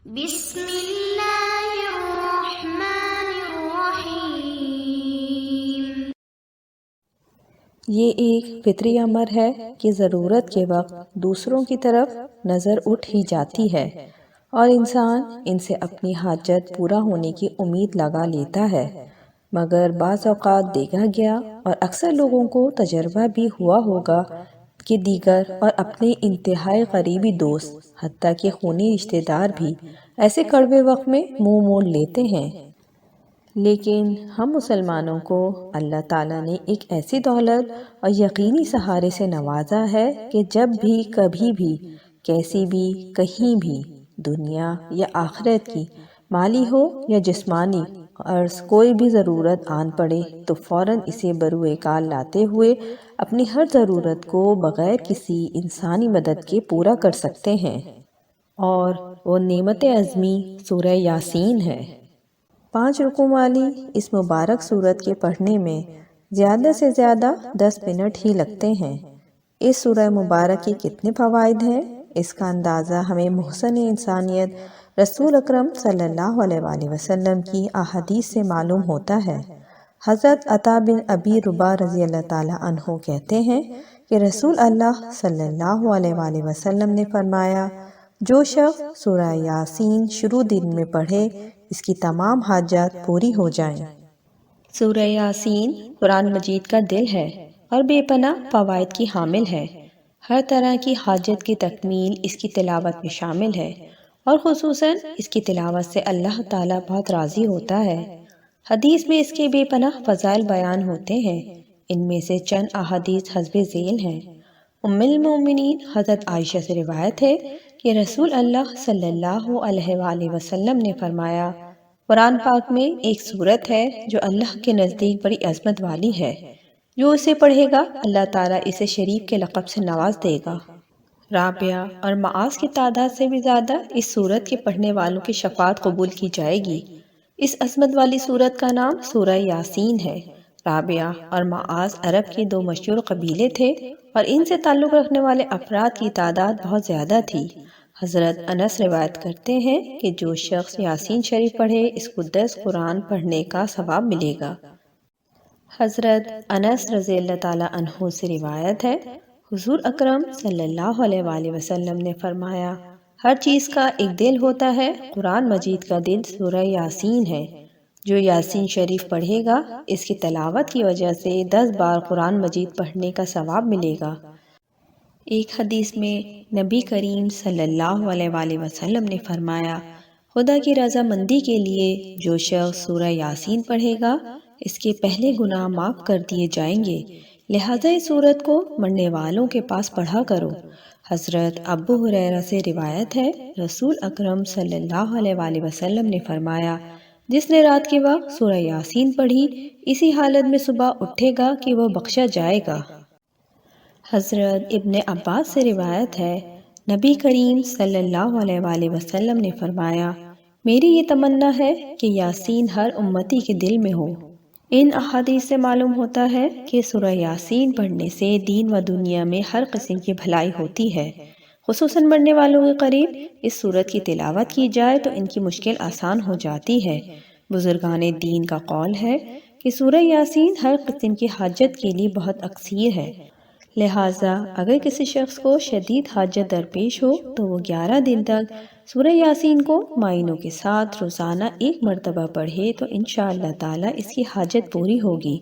بسم اللہ الرحمن الرحیم۔ یہ ایک فطری امر ہے کہ ضرورت کے وقت دوسروں کی طرف نظر اٹھ ہی جاتی ہے اور انسان ان سے اپنی حاجت پورا ہونے کی امید لگا لیتا ہے، مگر بعض اوقات دیکھا گیا اور اکثر لوگوں کو تجربہ بھی ہوا ہوگا کہ دیگر اور اپنے انتہائی قریبی دوست حتیٰ کہ خونی رشتہ دار بھی ایسے کڑوے وقت میں منہ موڑ لیتے ہیں۔ لیکن ہم مسلمانوں کو اللہ تعالیٰ نے ایک ایسی دولت اور یقینی سہارے سے نوازا ہے کہ جب بھی کبھی بھی کیسی بھی کہیں بھی دنیا یا آخرت کی مالی ہو یا جسمانی عرض کوئی بھی ضرورت آن پڑے تو فوراً اسے بروئے کار لاتے ہوئے اپنی ہر ضرورت کو بغیر کسی انسانی مدد کے پورا کر سکتے ہیں، اور وہ نعمت عظمی سورہ یاسین ہے۔ 5 رکوع والی اس مبارک سورت کے پڑھنے میں زیادہ سے زیادہ 10 منٹ ہی لگتے ہیں۔ اس سورہ مبارک کے کتنے فوائد ہیں، اس کا اندازہ ہمیں محسن انسانیت رسول اکرم صلی اللہ علیہ وآلہ وسلم کی احادیث سے معلوم ہوتا ہے۔ حضرت عطا بن ابی رباح رضی اللہ تعالیٰ عنہ کہتے ہیں کہ رسول اللہ صلی اللہ علیہ وآلہ وسلم نے فرمایا، جو شخص سورہ یاسین شروع دن میں پڑھے اس کی تمام حاجات پوری ہو جائیں۔ سورہ یاسین قرآن مجید کا دل ہے اور بے پناہ فوائد کی حامل ہے۔ ہر طرح کی حاجت کی تکمیل اس کی تلاوت میں شامل ہے، اور خصوصاً اس کی تلاوت سے اللہ تعالیٰ بہت راضی ہوتا ہے۔ حدیث میں اس کے بے پناہ فضائل بیان ہوتے ہیں، ان میں سے چند احادیث حسب ذیل ہیں۔ ام المومنین حضرت عائشہ سے روایت ہے کہ رسول اللہ صلی اللہ علیہ وآلہ وسلم نے فرمایا، قرآن پاک میں ایک سورت ہے جو اللہ کے نزدیک بڑی عظمت والی ہے، جو اسے پڑھے گا اللہ تعالیٰ اسے شریف کے لقب سے نواز دے گا۔ رابعہ اور معاذ کی تعداد سے بھی زیادہ اس سورت کے پڑھنے والوں کی شفاعت قبول کی جائے گی۔ اس عظمت والی سورت کا نام سورہ یاسین ہے۔ رابعہ اور معاذ عرب کے 2 مشہور قبیلے تھے اور ان سے تعلق رکھنے والے افراد کی تعداد بہت زیادہ تھی۔ حضرت انس روایت کرتے ہیں کہ جو شخص یاسین شریف پڑھے اس کو 10 قرآن پڑھنے کا ثواب ملے گا۔ حضرت انس رضی اللہ تعالیٰ عنہ سے روایت ہے، حضور اکرم صلی اللہ علیہ وآلہ وسلم نے فرمایا، ہر چیز کا ایک دل ہوتا ہے، قرآن مجید کا دل سورہ یاسین ہے۔ جو یاسین شریف پڑھے گا اس کی تلاوت کی وجہ سے 10 بار قرآن مجید پڑھنے کا ثواب ملے گا۔ ایک حدیث میں نبی کریم صلی اللہ علیہ وآلہ وسلم نے فرمایا، خدا کی رضامندی کے لیے جو شخص سورہ یاسین پڑھے گا اس کے پہلے گناہ معاف کر دیے جائیں گے، لہٰذا اس سورت کو مرنے والوں کے پاس پڑھا کرو۔ حضرت ابو ہریرہ سے روایت ہے، رسول اکرم صلی اللہ علیہ وآلہ وسلم نے فرمایا، جس نے رات کے وقت سورہ یاسین پڑھی اسی حالت میں صبح اٹھے گا کہ وہ بخشا جائے گا۔ حضرت ابن عباس سے روایت ہے، نبی کریم صلی اللہ علیہ وآلہ وسلم نے فرمایا، میری یہ تمنا ہے کہ یاسین ہر امتی کے دل میں ہو۔ ان احادیث سے معلوم ہوتا ہے کہ سورہ یاسین پڑھنے سے دین و دنیا میں ہر قسم کی بھلائی ہوتی ہے۔ خصوصاً مرنے والوں کے قریب اس سورت کی تلاوت کی جائے تو ان کی مشکل آسان ہو جاتی ہے۔ بزرگان دین کا قول ہے کہ سورہ یاسین ہر قسم کی حاجت کے لیے بہت اکثیر ہے، لہٰذا اگر کسی شخص کو شدید حاجت درپیش ہو تو وہ 11 دن تک سورہ یاسین کو معینوں کے ساتھ روزانہ 1 مرتبہ پڑھے تو انشاءاللہ تعالیٰ اس کی حاجت پوری ہوگی۔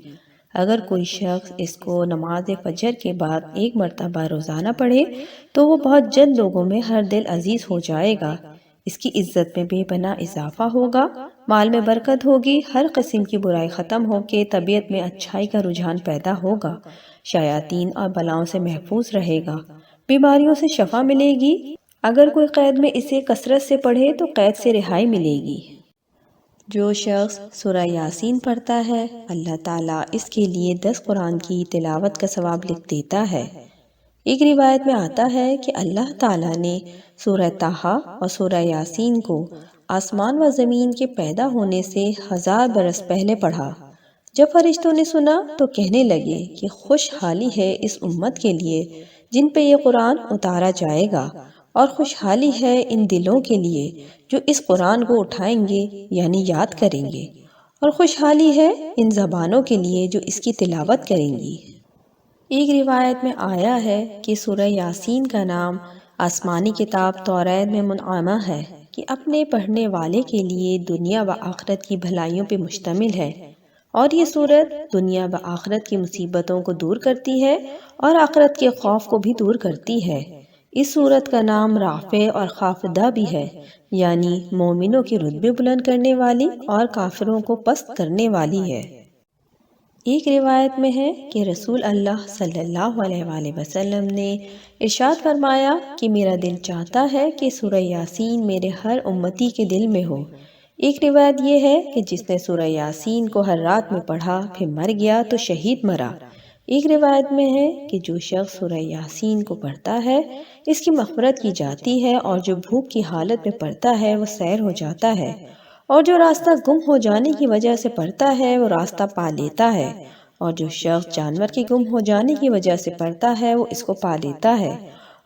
اگر کوئی شخص اس کو نماز فجر کے بعد 1 مرتبہ روزانہ پڑھے تو وہ بہت جلد لوگوں میں ہر دل عزیز ہو جائے گا، اس کی عزت میں بے پناہ اضافہ ہوگا، مال میں برکت ہوگی، ہر قسم کی برائی ختم ہو کے طبیعت میں اچھائی کا رجحان پیدا ہوگا، شیاطین اور بلاؤں سے محفوظ رہے گا، بیماریوں سے شفا ملے گی۔ اگر کوئی قید میں اسے کثرت سے پڑھے تو قید سے رہائی ملے گی۔ جو شخص سورہ یاسین پڑھتا ہے اللہ تعالیٰ اس کے لیے 10 قرآن کی تلاوت کا ثواب لکھ دیتا ہے۔ ایک روایت میں آتا ہے کہ اللہ تعالیٰ نے سورہ طٰہٰ اور سورہ یاسین کو آسمان و زمین کے پیدا ہونے سے 1000 برس پہلے پڑھا۔ جب فرشتوں نے سنا تو کہنے لگے کہ خوشحالی ہے اس امت کے لیے جن پہ یہ قرآن اتارا جائے گا، اور خوشحالی ہے ان دلوں کے لیے جو اس قرآن کو اٹھائیں گے یعنی یاد کریں گے، اور خوشحالی ہے ان زبانوں کے لیے جو اس کی تلاوت کریں گی۔ ایک روایت میں آیا ہے کہ سورہ یاسین کا نام آسمانی کتاب توریت میں منعمہ ہے کہ اپنے پڑھنے والے کے لیے دنیا و آخرت کی بھلائیوں پہ مشتمل ہے، اور یہ سورت دنیا و آخرت کی مصیبتوں کو دور کرتی ہے اور آخرت کے خوف کو بھی دور کرتی ہے۔ اس سورت کا نام رافع اور خافدہ بھی ہے، یعنی مومنوں کے رتبے بلند کرنے والی اور کافروں کو پست کرنے والی ہے۔ ایک روایت میں ہے کہ رسول اللہ صلی اللہ علیہ وآلہ وسلم نے ارشاد فرمایا کہ میرا دل چاہتا ہے کہ سورہ یاسین میرے ہر امتی کے دل میں ہو۔ ایک روایت یہ ہے کہ جس نے سورہ یاسین کو ہر رات میں پڑھا پھر مر گیا تو شہید مرا۔ ایک روایت میں ہے کہ جو شخص سورہ یاسین کو پڑھتا ہے اس کی مغفرت کی جاتی ہے، اور جو بھوک کی حالت میں پڑھتا ہے وہ سیر ہو جاتا ہے، اور جو راستہ گم ہو جانے کی وجہ سے پڑھتا ہے وہ راستہ پا لیتا ہے، اور جو شخص جانور کے گم ہو جانے کی وجہ سے پڑھتا ہے وہ اس کو پا لیتا ہے،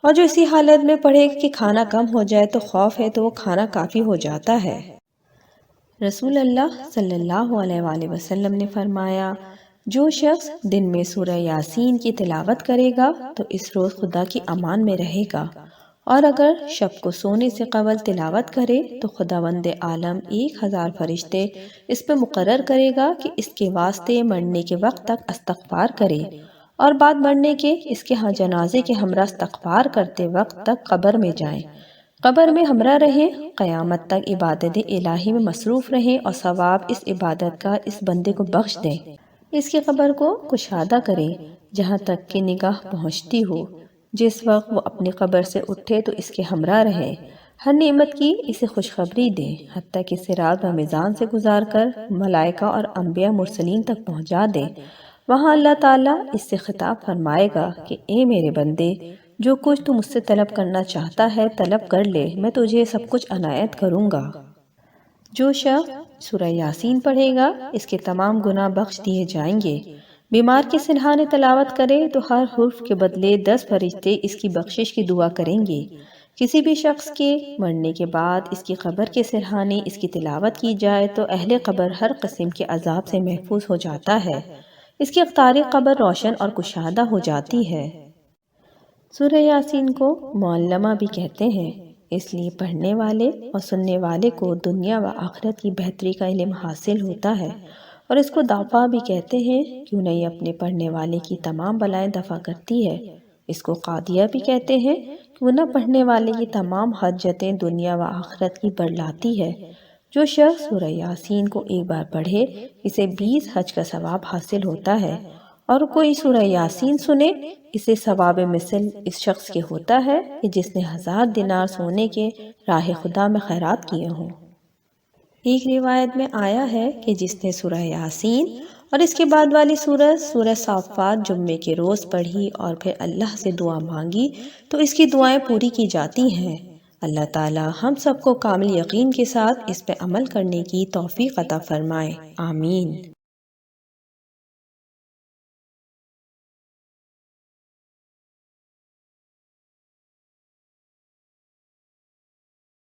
اور جو اسی حالت میں پڑھے کہ کھانا کم ہو جائے تو خوف ہے تو وہ کھانا کافی ہو جاتا ہے۔ رسول اللہ صلی اللہ علیہ وآلہ وسلم نے فرمایا، جو شخص دن میں سورہ یاسین کی تلاوت کرے گا تو اس روز خدا کی امان میں رہے گا، اور اگر شب کو سونے سے قبل تلاوت کرے تو خداوند عالم 1000 فرشتے اس پہ مقرر کرے گا کہ اس کے واسطے مرنے کے وقت تک استغفار کرے، اور بعد مرنے کے اس کے ہاں جنازے کے ہمراہ استغفار کرتے وقت تک قبر میں جائیں، قبر میں ہمراہ رہیں، قیامت تک عبادت الہی میں مصروف رہیں، اور ثواب اس عبادت کا اس بندے کو بخش دیں۔ اس کی قبر کو کشادہ کریں جہاں تک کہ نگاہ پہنچتی ہو، جس وقت وہ اپنی قبر سے اٹھے تو اس کے ہمراہ رہے، ہر نعمت کی اسے خوشخبری دیں، حتیٰ کہ صراط و میزان سے گزار کر ملائکہ اور انبیاء مرسلین تک پہنچا دیں۔ وہاں اللہ تعالیٰ اس سے خطاب فرمائے گا کہ اے میرے بندے، جو کچھ تو مجھ سے طلب کرنا چاہتا ہے طلب کر لے، میں تجھے سب کچھ عنایت کروں گا۔ جو شخص سورہ یاسین پڑھے گا اس کے تمام گناہ بخش دیے جائیں گے۔ بیمار کے سرہانے تلاوت کرے تو ہر حرف کے بدلے 10 فرشتے اس کی بخشش کی دعا کریں گے۔ کسی بھی شخص کے مرنے کے بعد اس کی قبر کے سرہانے اس کی تلاوت کی جائے تو اہل قبر ہر قسم کے عذاب سے محفوظ ہو جاتا ہے، اس کی اقطار قبر روشن اور کشادہ ہو جاتی ہے۔ سورہ یاسین کو معلمہ بھی کہتے ہیں، اس لیے پڑھنے والے اور سننے والے کو دنیا و آخرت کی بہتری کا علم حاصل ہوتا ہے، اور اس کو دافع بھی کہتے ہیں کیوں نہیں اپنے پڑھنے والے کی تمام بلائیں دفع کرتی ہے۔ اس کو قاضیہ بھی کہتے ہیں کیوں نہ پڑھنے والے کی تمام حاجتیں دنیا و آخرت کی بڑھلاتی ہے۔ جو شخص سورہ یاسین کو ایک بار پڑھے اسے 20 حج کا ثواب حاصل ہوتا ہے، اور کوئی سورہ یاسین سنے اسے ثواب مثل اس شخص کے ہوتا ہے کہ جس نے 1000 دینار سونے کے راہ خدا میں خیرات کیے ہوں۔ ایک روایت میں آیا ہے کہ جس نے سورہ یاسین اور اس کے بعد والی سورت سورہ صافات جمعے کے روز پڑھی اور پھر اللہ سے دعا مانگی تو اس کی دعائیں پوری کی جاتی ہیں۔ اللہ تعالی ہم سب کو کامل یقین کے ساتھ اس پہ عمل کرنے کی توفیق عطا فرمائے، آمین۔